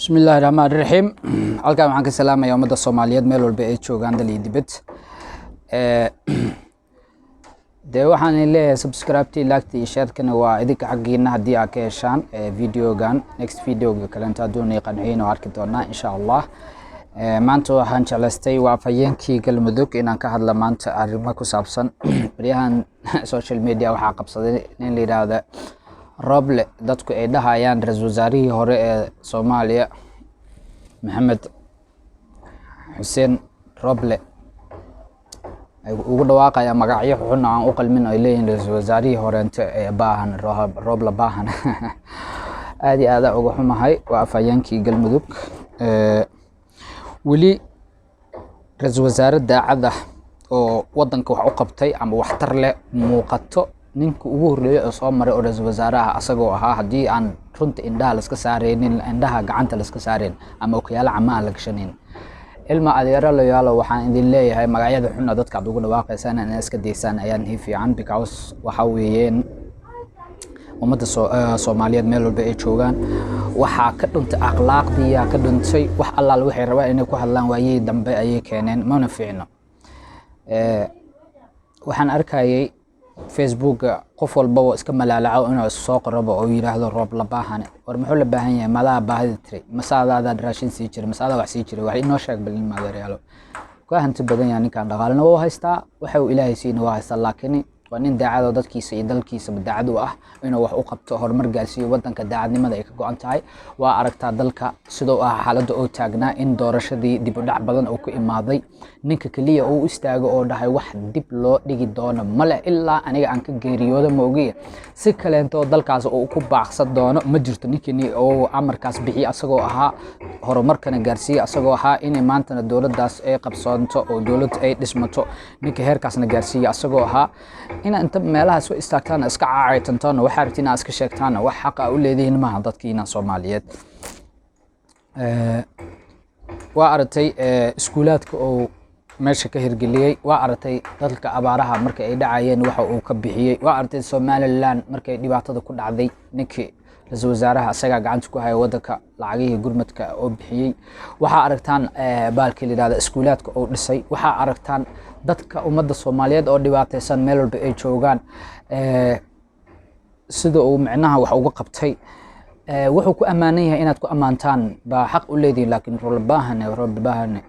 بسم الله الرحمن الرحيم halkaan waxaan ka salaamayaa ummadda Soomaaliyeed meel walba ay joogaan dal iyo dibad de waxaan leeyahay subscribe like iyo share kana waa idinka xaqiina hadii aad ka heshaan videogan next videoga kale inta doonay qanxiino arki doonaa insha Allah maanta waxaan jeclaystay waa fayeenkii galmudug inaan ka hadla maanta arrimo ku saabsan bariyahan social media waxa qabsaday in la yiraahdo Roble dadku ay dhahayaan ra'iisul wasaarihii hore ee Soomaaliya Maxamed Xuseen Roble ay ugu dhawaaqayaan magacyo xun aan u qalmin ay leeyihiin ra'iisul wasaarihii hore ee baahan Roble baahan aad iyo aad ugu xumahay waa fayeenkii galmudug wali ra'iisul wasaare daacad ah oo wadanka wax u qabtay ama wax tar leh muuqato ninka ugu horeeyay oo soo maray oo ra'iisul wasaaraha asagoo ahaa hadii aan runta indhaha la iska saareenin indhaha gacanta la iska saareen ama okiyaal camaa la gashanin ilma adeero la yaalo waxaan idin leeyahay magacyada xun dadka aad ugu dhawaaqaysaan in iska deysaan ayaan hii fiican because waxa weeyeen ummadda Soomaaliyeed meel walba ay joogaan waxa ka dhuntay akhlaaqdiya ka dhuntay wax alla waxay rabaan inay ku hadlaan waayay dambe ayay keeneen mana fiicno waxaan arkayay Facebook qof walba oo iska malaalaco inuu soo qorabo oo yiraahdo Roble baahan war muxuu la baahan yahay madaha baahida tiray masaadaada raashin sii jiray masaada wax sii jiray wax inoo sheeg balin maadareelo ka hanti badan yahay ninkan dhaqaalna oo haystaa waxa uu Ilaahay siinay waa haystaa laakiin waa nin daacad oo dadkiisa iyo dalkiisa daacad u ah inuu wax u qabto horumar gaarsiiyo wadanka daacadnimada ay ka go'an tahay waa aragtaa dalka sidoo ah xaaladda oo taagnaa in doorashadii dib u dhac badan oo ku imaaday ninka kaliya oo istaago oo dhahay wax dib loo dhigi doono male ilaa aniga aan ka geeriyoodo moogiye si kaleento dalkaas oo ku baaqsan doono ma jirto ninkii oo amarkaas bixi asagoo ahaa horumarkana gaarsiiyo asagoo ahaa in maantana dawladdaas ay qabsoonto oo dawladda ay dhismato ninka heerkaasna gaarsiiyo asagoo ahaa in inta meelaha soo istaagtaan iska caaytantaan waxa aragtina iska sheegtaan wax xaq ah u leedahay maaha dadkiina Soomaaliyeed waa aragtay iskuulaadka oo meesha ka hirgeliyay waa aragtay dadka abaaraha markay ay dhacayeen waxa uu ka bixiyay waa aragtay Somaliland markay dhibaatada ku dhacday ninkii ra'iisul wasaaraha asaga gacanta ku haya wadanka lacagihii gurmadka oo bixiyay waxa aragtaan baalkii lidaada iskuulaadka oo dhisay waxa aragtaan dadka ummadda Soomaaliyeed oo dhibaataysan meel walba ay joogaan sida uu macnaha wax uga qabtay wuxuu ku amaanan yahay inaad ku amaantaan ba xaq u leediin laakiin Roble baahan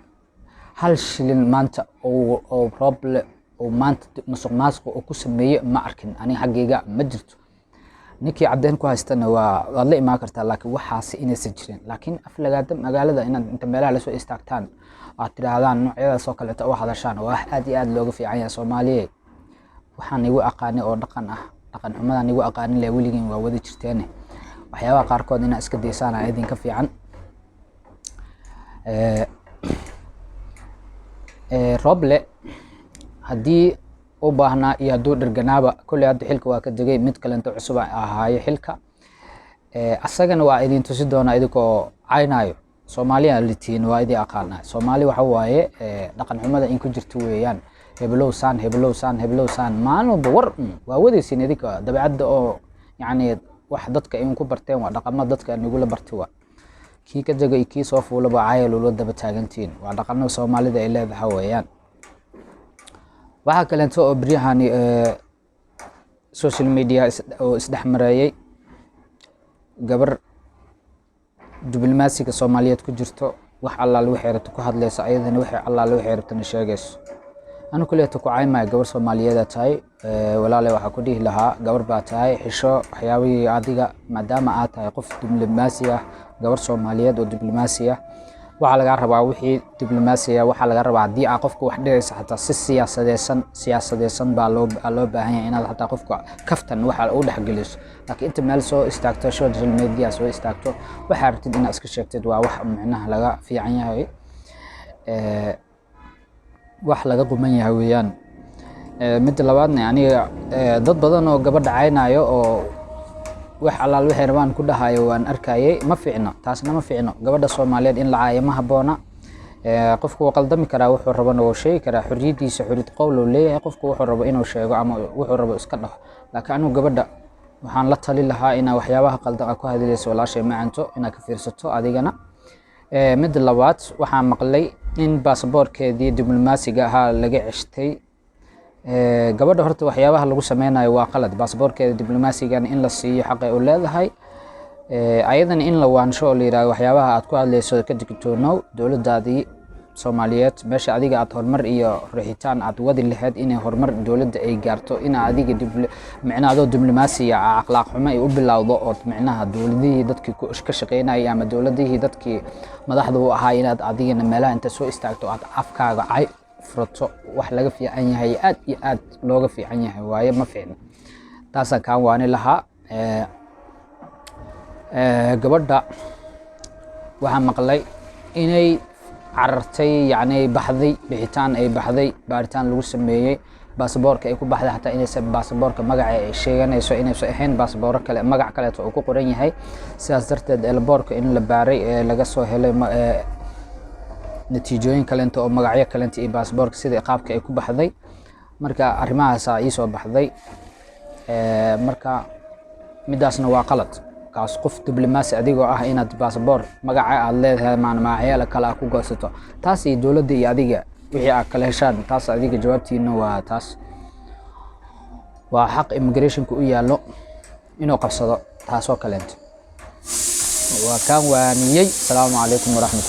hal shilin maanta oo Roble oo maanta musuqmaasuq oo ku sameeyay ma arkin ani xaqiiqa ma jirto ninkii cadeen ku haystana waa la imaan kartaa laakiin waxaas inaysan jirin laakiin aflagaada magaalada inaad inta meelaha la soo istaagtaan aad tiraahdaan noocyadaas oo kale oo hadashaan waa aad iyo aad looga fiican yahay Soomaaliyeed waxaan igu aqaanay oo dhaqan xumadan igu aqaanin leh weligiin waa wada jirteen waxyaabaha qaarkood inaa iska deysaan ay idin ka fiican Roble hadii u baahnaa iyo haduu dhirganaaba kulli hadda xilka waa ka dagay mid kale inta cusub ahaayo xilka asagana waa idin tusi doona idinko caynayo Soomaaliya litiin waa idin aqaana Soomaali waxa waaye dhaqan xumada in ku jirto weeyaan heblow saan maalmo war waa wadaysin idinka dabeecadda oo yaani wax dadka in ku barteen waa dhaqamada dadka nagu la bartay waa kii ka dagay kii soo fuulaba caayal loo daba taagantiin waa dhaqanada Soomaalida ay leedahay weeyaan waxa kale oo bariyahan social media oo isdhaxmareeyay gabar diblomaasiga Soomaaliyeed ku jirto wax alla loo xeerto ku hadlaysa ayadana wax alla loo xeerto sheegayso anu kuleeto ku caymay gabar Soomaaliyeed tahay walaalay waxa ku dhihi lahaa gabar baa tahay xisho waxyaabihii adiga maadaama aad tahay qof diblomaasi ah gabar Soomaaliyeed oo diblomaasi ah waxa laga rabaa wixii diblomaasi ah waxa laga rabaa hadii aad qofka wax dhigaysa xataa si siyaasadeesan baa loo baahan yahay inaad xataa qofka kaftan waxa uu dhaxgeliso laakiin inta meel soo istaagto social media soo istaagto waxa rabtid inaad iska sheegtid waa wax macnaha laga fiican yahay wax laga quman yahay weeyaan mid labaadna aniga dad badan oo gabadha caynayo oo wax allaal waxay rabaan ku dhahayo waan arkayay ma fiicno taasna ma fiicno gabadha Soomaaliyeed in la caayo ma haboona qofku qaldami karaa wuxuu rabo inuu sheegi karaa xuriyadiisa xuriyad qowl uu leeyahay qofku wuxuu rabo inuu sheego ama wuxuu rabo iska dhaho laakiin anu gabadha waxaan la tali lahaa ina waxyaabaha qaldan ku hadlayso walaashay macanto ina ka fiirsato adigana mid labaad waxaan maqlay in baasaboorkeedii diblomaasiga ahaa laga ceshtay. gabadha horta waxyaabaha lagu sameynayo waa qalad. baasaboorkeeda diblomaasigan in la siiyo xaq ay u leedahay, ayadan in la waansho oo la yiraahdo waxyaabaha aad ku hadlayso ka digtoonow. dowladaadii Soomaaliyeed meesha adiga aad horumar iyo rixitaan aad wadi lahayd inay horumar dowladda ay gaarto, in adiga micnaado diblomaasiga akhlaaq xumo ay u bilowdo oo micnaha dowladihii dadkii ka shaqeynayay ama dowladihii dadkii madaxda u ahaa inaad adigana meelaha inta soo istaagto aad afkaaga cay furto, wax laga fiican yahay aad iyo aad looga fiican yahay waaye, ma fiicna. taasaan kaan waani lahaa. gabadha waxaan maqlay inay carartay, yacni baxday, bixitaan ay baxday, baaritaan lagu sameeyey, baasaboorka ay ku baxday xataa inaysan baasaboorka magaca ay sheeganayso inaysan ahayn baasaboor kale, magac kaleeto oo ku qoran yahay. sidaas darteed elboorka in la baaray laga soo helay natiijooyin kaleento oo magacyo kaleento iyo baasaboorka sida qaabka ay ku baxday. marka arrimahaas ii soo baxday. marka midaasna waa qalad. kaas qof diblomaasi adigoo ah inaad baasaboor magaca aad leedahay magacyo kale ku goosato, taas iyo dowladda iyo adiga wixii aad kala heshaan, taas adiga jawaabtiina waa taas. waa xaq immigration-ka u yaallo inuu qabsado taasoo kaleento. waa kaan waaniyey. asalaamu calaykum waraxmatullahi